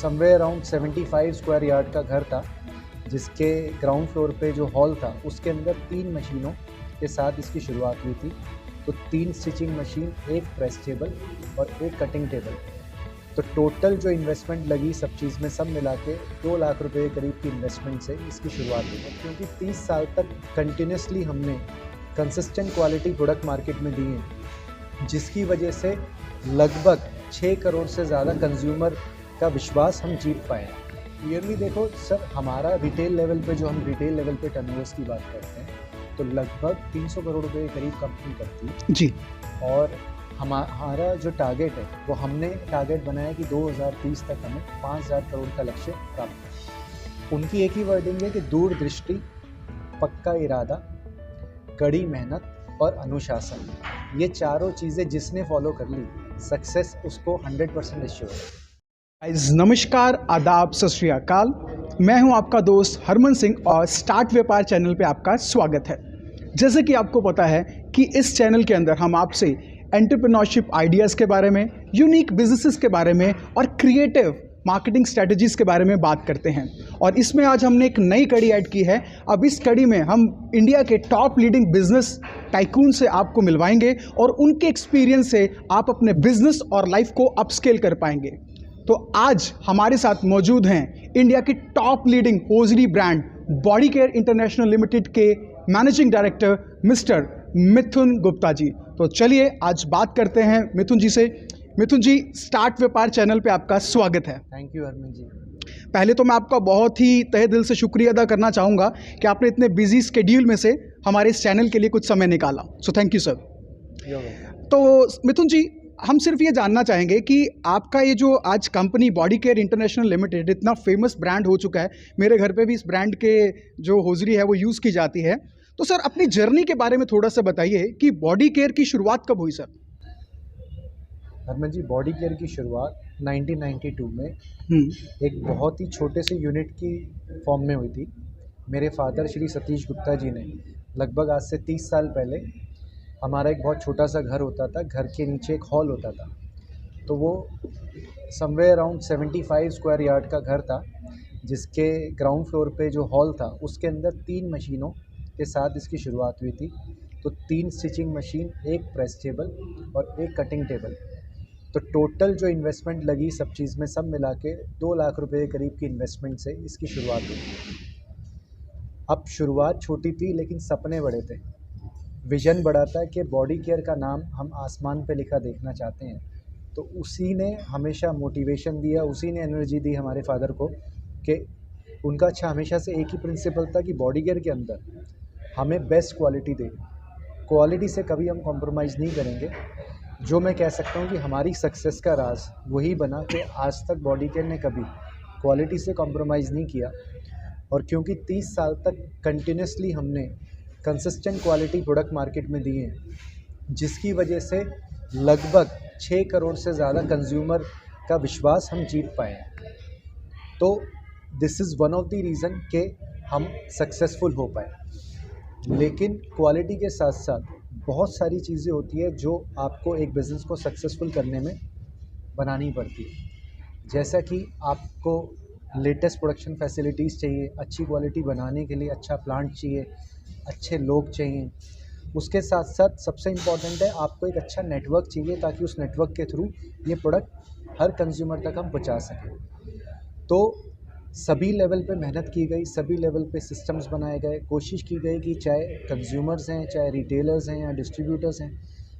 Somewhere around 75 square yard का घर था, जिसके ग्राउंड फ्लोर पे जो हॉल था उसके अंदर 3 मशीनों के साथ इसकी शुरुआत हुई थी। तो 3 स्टिचिंग मशीन, 1 प्रेस टेबल और 1 कटिंग टेबल। तो टोटल जो इन्वेस्टमेंट लगी सब चीज़ में सब मिला के 2 लाख रुपए के करीब की इन्वेस्टमेंट से इसकी शुरुआत हुई है। क्योंकि 30 साल तक कंटिन्यूसली हमने कंसिस्टेंट क्वालिटी प्रोडक्ट मार्केट में दिए हैं, जिसकी वजह से लगभग 6 करोड़ से ज़्यादा कंज्यूमर का विश्वास हम जीत पाए हैं। ईयरली देखो सर, हमारा रिटेल लेवल पे जो हम रिटेल लेवल पे टर्नओवर्स की बात करते हैं तो लगभग 300 करोड़ रुपए के करीब कंपनी करती है जी। और हमारा जो टारगेट है वो हमने टारगेट बनाया कि 2030 तक हमें 5000 करोड़ का लक्ष्य प्राप्त है। उनकी एक ही वर्डिंग है कि दूरदृष्टि, पक्का इरादा, कड़ी मेहनत और अनुशासन, ये चारों चीज़ें जिसने फॉलो कर ली सक्सेस उसको 100% एश्योर है। नमस्कार, आदाब, सत श्री अकाल। मैं हूं आपका दोस्त हरमन सिंह और स्टार्ट व्यापार चैनल पे आपका स्वागत है। जैसे कि आपको पता है कि इस चैनल के अंदर हम आपसे एंटरप्रेन्योरशिप आइडियाज़ के बारे में, यूनिक बिजनेसेस के बारे में और क्रिएटिव मार्केटिंग स्ट्रेटजीज़ के बारे में बात करते हैं। और इसमें आज हमने एक नई कड़ी ऐड की है। अब इस कड़ी में हम इंडिया के टॉप लीडिंग बिजनेस टाइकून से आपको मिलवाएंगे और उनके एक्सपीरियंस से आप अपने बिजनेस और लाइफ को अपस्केल कर पाएंगे। तो आज हमारे साथ मौजूद हैं इंडिया के top leading hosiery brand body care international limited के मैनेजिंग डायरेक्टर मिस्टर मिथुन गुप्ता जी। तो चलिए आज बात करते हैं मिथुन जी से। मिथुन जी, स्टार्ट व्यापार चैनल पे आपका स्वागत है। थैंक यू हरमन जी। पहले तो मैं आपका बहुत ही तहे दिल से शुक्रिया अदा करना चाहूँगा कि आपने इतने बिजी स्केड्यूल में से हमारे इस चैनल के लिए कुछ समय निकाला। So thank you sir. तो मिथुन जी, हम सिर्फ ये जानना चाहेंगे कि आपका ये जो आज company body care international limited इतना फेमस ब्रांड हो चुका है, मेरे घर पे भी इस ब्रांड के जो होजरी है वो यूज़ की जाती है। तो सर, अपनी जर्नी के बारे में थोड़ा सा बताइए कि बॉडी केयर की शुरुआत कब हुई सर? हरमन जी, बॉडी केयर की शुरुआत 1992 में एक बहुत ही छोटे से यूनिट की फॉर्म में हुई थी। मेरे फादर श्री सतीश गुप्ता जी ने लगभग आज से 30 साल पहले, हमारा एक बहुत छोटा सा घर होता था, घर के नीचे एक हॉल होता था, तो वो समवेयर अराउंड 75 स्क्वायर यार्ड का घर था, जिसके ग्राउंड फ्लोर पे जो हॉल था उसके अंदर 3 मशीनों के साथ इसकी शुरुआत हुई थी। तो 3 स्टिचिंग मशीन, 1 प्रेस टेबल और 1 कटिंग टेबल। तो टोटल जो इन्वेस्टमेंट लगी सब चीज़ में सब मिला के 2 लाख रुपए के करीब की इन्वेस्टमेंट से इसकी शुरुआत हुई। अब शुरुआत छोटी थी लेकिन सपने बड़े थे। विज़न बड़ा था कि बॉडी केयर का नाम हम आसमान पे लिखा देखना चाहते हैं। तो उसी ने हमेशा मोटिवेशन दिया, उसी ने एनर्जी दी हमारे फादर को कि उनका हमेशा से एक ही प्रिंसिपल था कि बॉडी केयर के अंदर हमें बेस्ट क्वालिटी दे, क्वालिटी से कभी हम कॉम्प्रोमाइज़ नहीं करेंगे। जो मैं कह सकता हूँ कि हमारी सक्सेस का राज वही बना कि आज तक बॉडी केयर ने कभी क्वालिटी से कॉम्प्रोमाइज़ नहीं किया। और क्योंकि 30 साल तक कंटिन्यूसली हमने कंसिस्टेंट क्वालिटी प्रोडक्ट मार्केट में दिए हैं, जिसकी वजह से लगभग 6 करोड़ से ज़्यादा कंज्यूमर का विश्वास हम जीत पाए हैं। तो this is one of the reason कि हम सक्सेसफुल हो पाए। लेकिन क्वालिटी के साथ साथ बहुत सारी चीज़ें होती है जो आपको एक बिज़नेस को सक्सेसफुल करने में बनानी पड़ती है। जैसा कि आपको लेटेस्ट प्रोडक्शन फैसिलिटीज़ चाहिए, अच्छी क्वालिटी बनाने के लिए अच्छा प्लांट चाहिए, अच्छे लोग चाहिए। उसके साथ साथ सबसे इम्पॉर्टेंट है आपको एक अच्छा नेटवर्क चाहिए, ताकि उस नेटवर्क के थ्रू ये प्रोडक्ट हर कंज्यूमर तक हम पहुंचा सकें। तो सभी लेवल पे मेहनत की गई, सभी लेवल पे सिस्टम्स बनाए गए, कोशिश की गई कि चाहे कंज्यूमर्स हैं, चाहे रिटेलर्स हैं या डिस्ट्रीब्यूटर्स हैं,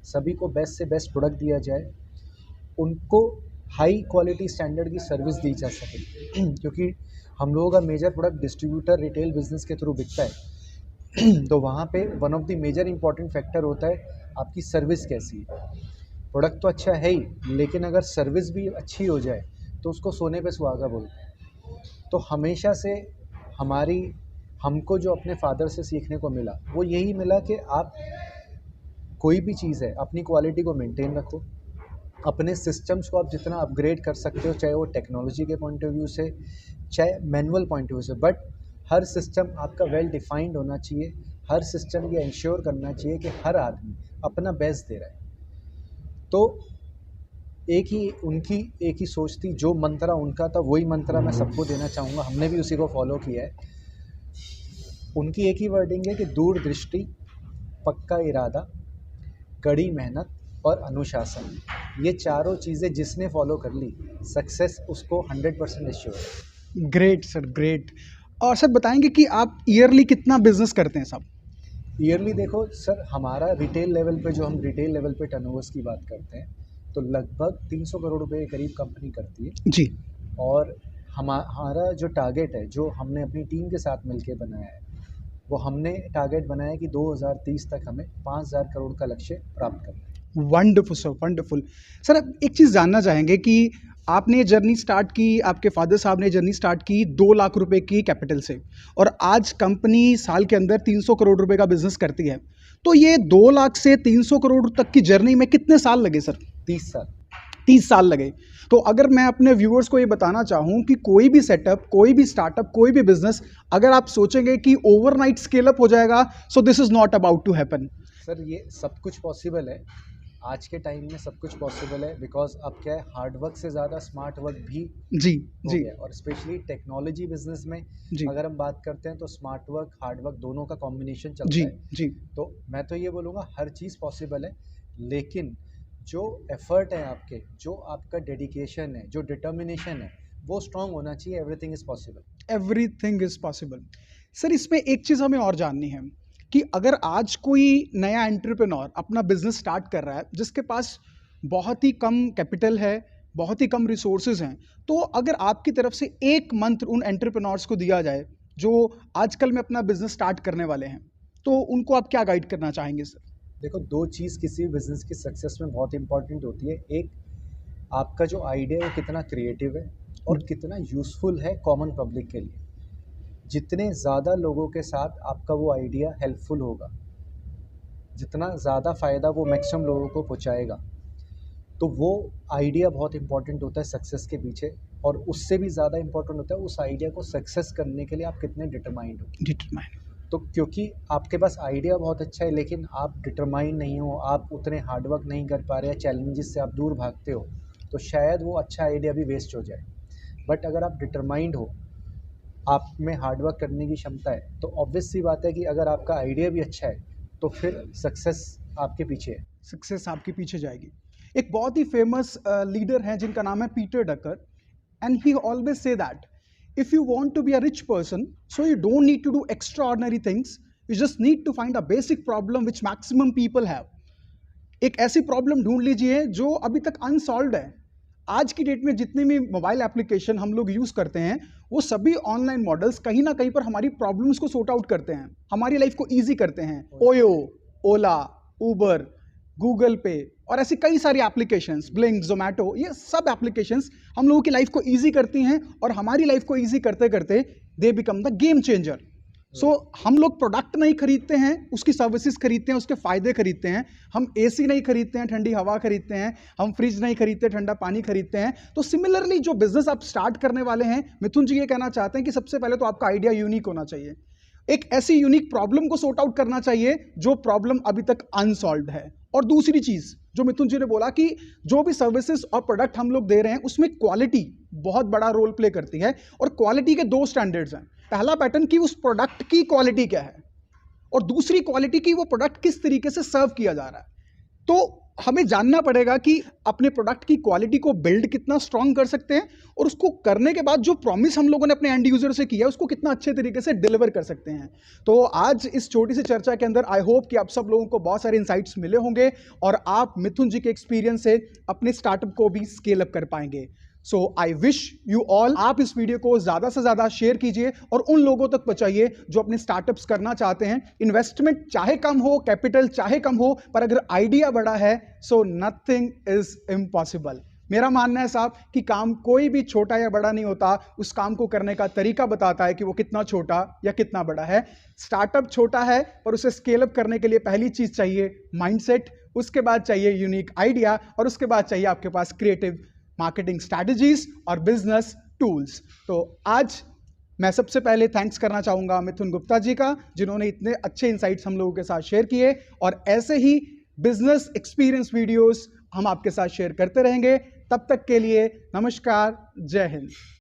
सभी को बेस्ट से बेस्ट प्रोडक्ट दिया जाए, उनको हाई क्वालिटी स्टैंडर्ड की सर्विस दी जा सके। क्योंकि हम लोगों का major product distributor retail business के थ्रू बिकता है। तो वहाँ पे one of the major important factor होता है आपकी सर्विस कैसी है। प्रोडक्ट तो अच्छा है ही, लेकिन अगर सर्विस भी अच्छी हो जाए तो उसको सोने पे सुहागा बोलते हैं। तो हमेशा से हमको जो अपने फादर से सीखने को मिला वो यही मिला कि आप कोई भी चीज़ है अपनी क्वालिटी को मेंटेन रखो, अपने सिस्टम्स को आप जितना अपग्रेड कर सकते हो, चाहे वो टेक्नोलॉजी के पॉइंट ऑफ व्यू से, चाहे मैनुअल पॉइंट ऑफ व्यू से, बट हर सिस्टम आपका वेल डिफाइंड होना चाहिए। हर सिस्टम ये इंश्योर करना चाहिए कि हर आदमी अपना बेस्ट दे रहा है। तो एक ही सोच थी, जो मंत्रा उनका था वही मंत्रा मैं सबको देना चाहूँगा, हमने भी उसी को फॉलो किया है। उनकी एक ही वर्डिंग है कि दूरदृष्टि, पक्का इरादा, कड़ी मेहनत और अनुशासन, ये चारों चीज़ें जिसने फॉलो कर ली, सक्सेस उसको 100% एश्योर है। Great sir, great. और सर बताएंगे कि आप ईयरली कितना बिजनेस करते हैं साहब? ईयरली देखो सर, हमारा रिटेल लेवल पे, जो हम रिटेल लेवल पे टर्नओवर्स की बात करते हैं, तो लगभग 300 करोड़ रुपए के करीब कंपनी करती है। जी। और हमारा जो टारगेट है, जो हमने अपनी टीम के साथ मिलके बनाया है, वो हमने टारगेट बनाया है कि 2030 तक हमें 5000 करोड़ का लक्ष्य प्राप्त करना है। Wonderful sir, wonderful. सर अब एक चीज़ जानना चाहेंगे कि आपने जर्नी स्टार्ट की, आपके फादर साहब ने जर्नी स्टार्ट की 2 लाख रुपए की कैपिटल से, और आज कंपनी साल के अंदर 300 करोड़ रुपए का बिजनेस करती है। तो ये 2 लाख से 300 करोड़ तक की जर्नी में कितने साल लगे सर? 30 साल। 30 साल लगे। तो अगर मैं अपने व्यूअर्स को ये बताना चाहूँ कि कोई भी सेटअप, कोई भी स्टार्टअप, कोई भी बिजनेस, अगर आप सोचेंगे कि ओवरनाइट स्केल अप हो जाएगा, so this is not about to happen. Sir ये सब कुछ पॉसिबल है, आज के टाइम में सब कुछ पॉसिबल है, बिकॉज अब क्या है, हार्ड वर्क से ज़्यादा स्मार्ट वर्क भी जी हो जी गया है। और स्पेशली टेक्नोलॉजी बिजनेस में जी अगर हम बात करते हैं, तो स्मार्ट वर्क, हार्ड वर्क दोनों का कॉम्बिनेशन चलता जी है। जी तो मैं तो ये बोलूँगा हर चीज़ पॉसिबल है, लेकिन जो एफर्ट है आपके, जो आपका डेडिकेशन है, जो डिटर्मिनेशन है, वो स्ट्रांग होना चाहिए। Everything is possible. Everything is possible. Sir इसमें एक चीज़ हमें और जाननी है कि अगर आज कोई नया एंटरप्रेन्योर अपना बिजनेस स्टार्ट कर रहा है, जिसके पास बहुत ही कम कैपिटल है, बहुत ही कम रिसोर्सेज हैं, तो अगर आपकी तरफ से एक मंत्र उन एंटरप्रेन्योर्स को दिया जाए जो आजकल में अपना बिजनेस स्टार्ट करने वाले हैं, तो उनको आप क्या गाइड करना चाहेंगे सर? देखो, दो चीज़ किसी भी बिजनेस की सक्सेस में बहुत इंपॉर्टेंट होती है। एक, आपका जो आइडिया है वो कितना क्रिएटिव है और कितना यूज़फुल है कॉमन पब्लिक के लिए। जितने ज़्यादा लोगों के साथ आपका वो आइडिया हेल्पफुल होगा, जितना ज़्यादा फ़ायदा वो मैक्सिमम लोगों को पहुंचाएगा, तो वो आइडिया बहुत इंपॉर्टेंट होता है सक्सेस के पीछे। और उससे भी ज़्यादा इंपॉर्टेंट होता है उस आइडिया को सक्सेस करने के लिए आप कितने डिटरमाइंड हो। डिटरमाइन। तो क्योंकि आपके पास आइडिया बहुत अच्छा है, लेकिन आप डिटरमाइंड नहीं हो, आप उतने हार्डवर्क नहीं कर पा रहे हैं, चैलेंजेस से आप दूर भागते हो, तो शायद वो अच्छा आइडिया भी वेस्ट हो जाए। बट अगर आप डिटरमाइंड हो, आप में हार्डवर्क करने की क्षमता है, तो ऑब्वियस सी बात है कि अगर आपका आइडिया भी अच्छा है, तो फिर सक्सेस आपके पीछे है। सक्सेस आपके पीछे जाएगी। एक बहुत ही फेमस लीडर हैं जिनका नाम है Peter Drucker, and he always says that if you want to be a rich person, so you don't need to do extraordinary things, you just need to find a basic problem which maximum people have. एक ऐसी problem ढूंढ लीजिए जो अभी तक unsolved है। आज की डेट में जितने भी मोबाइल एप्लीकेशन हम लोग यूज करते हैं, वो सभी ऑनलाइन मॉडल्स कहीं ना कहीं पर हमारी प्रॉब्लम्स को सॉर्ट आउट करते हैं, हमारी लाइफ को ईजी करते हैं। ओयो, ओला, उबर, गूगल पे और ऐसी कई सारी एप्लीकेशंस, ब्लिंक, जोमैटो, ये सब एप्लीकेशंस हम लोगों की लाइफ को इजी करती हैं, और हमारी लाइफ को इजी करते करते they become the game changer. So हम लोग प्रोडक्ट नहीं खरीदते हैं, उसकी सर्विसेज खरीदते हैं, उसके फायदे खरीदते हैं। हम एसी नहीं खरीदते हैं, ठंडी हवा खरीदते हैं। हम फ्रिज नहीं खरीदते, ठंडा पानी खरीदते हैं। तो सिमिलरली जो बिजनेस आप स्टार्ट करने वाले हैं, मिथुन जी ये कहना चाहते हैं कि सबसे पहले तो आपका आइडिया यूनिक होना चाहिए, एक ऐसी यूनिक प्रॉब्लम को सॉर्ट आउट करना चाहिए जो प्रॉब्लम अभी तक अनसॉल्व्ड है। और दूसरी चीज जो मिथुन जी ने बोला कि जो भी सर्विसेज और प्रोडक्ट हम लोग दे रहे हैं, उसमें क्वालिटी बहुत बड़ा रोल प्ले करती है। और क्वालिटी के दो स्टैंडर्ड्स हैं। पहला पैटर्न की उस प्रोडक्ट की क्वालिटी क्या है, और दूसरी क्वालिटी की वो प्रोडक्ट किस तरीके से सर्व किया जा रहा है। तो हमें जानना पड़ेगा कि अपने प्रोडक्ट की क्वालिटी को बिल्ड कितना स्ट्रांग कर सकते हैं, और उसको करने के बाद जो प्रॉमिस हम लोगों ने अपने एंड यूजर से किया है, उसको कितना अच्छे तरीके से डिलीवर कर सकते हैं। तो आज इस छोटी सी चर्चा के अंदर आई होप कि आप सब लोगों को बहुत सारे इंसाइट्स मिले होंगे, और आप मिथुन जी के एक्सपीरियंस से अपने स्टार्टअप को भी स्केल अप कर पाएंगे। सो आई विश यू ऑल, आप इस वीडियो को ज़्यादा से ज़्यादा शेयर कीजिए और उन लोगों तक पहुंचाइए जो अपने स्टार्टअप्स करना चाहते हैं। इन्वेस्टमेंट चाहे कम हो, कैपिटल चाहे कम हो, पर अगर आइडिया बड़ा है, सो नथिंग इज इम्पॉसिबल। मेरा मानना है साहब कि काम कोई भी छोटा या बड़ा नहीं होता, उस काम को करने का तरीका बताता है कि वो कितना छोटा या कितना बड़ा है। स्टार्टअप छोटा है, पर उसे स्केल अप करने के लिए पहली चीज़ चाहिए माइंडसेट, उसके बाद चाहिए यूनिक आइडिया, और उसके बाद चाहिए आपके पास क्रिएटिव मार्केटिंग स्ट्रैटेजीज और बिजनेस टूल्स। तो आज मैं सबसे पहले थैंक्स करना चाहूँगा मिथुन गुप्ता जी का, जिन्होंने इतने अच्छे इंसाइट्स हम लोगों के साथ शेयर किए, और ऐसे ही बिजनेस एक्सपीरियंस वीडियोस हम आपके साथ शेयर करते रहेंगे। तब तक के लिए नमस्कार, जय हिंद।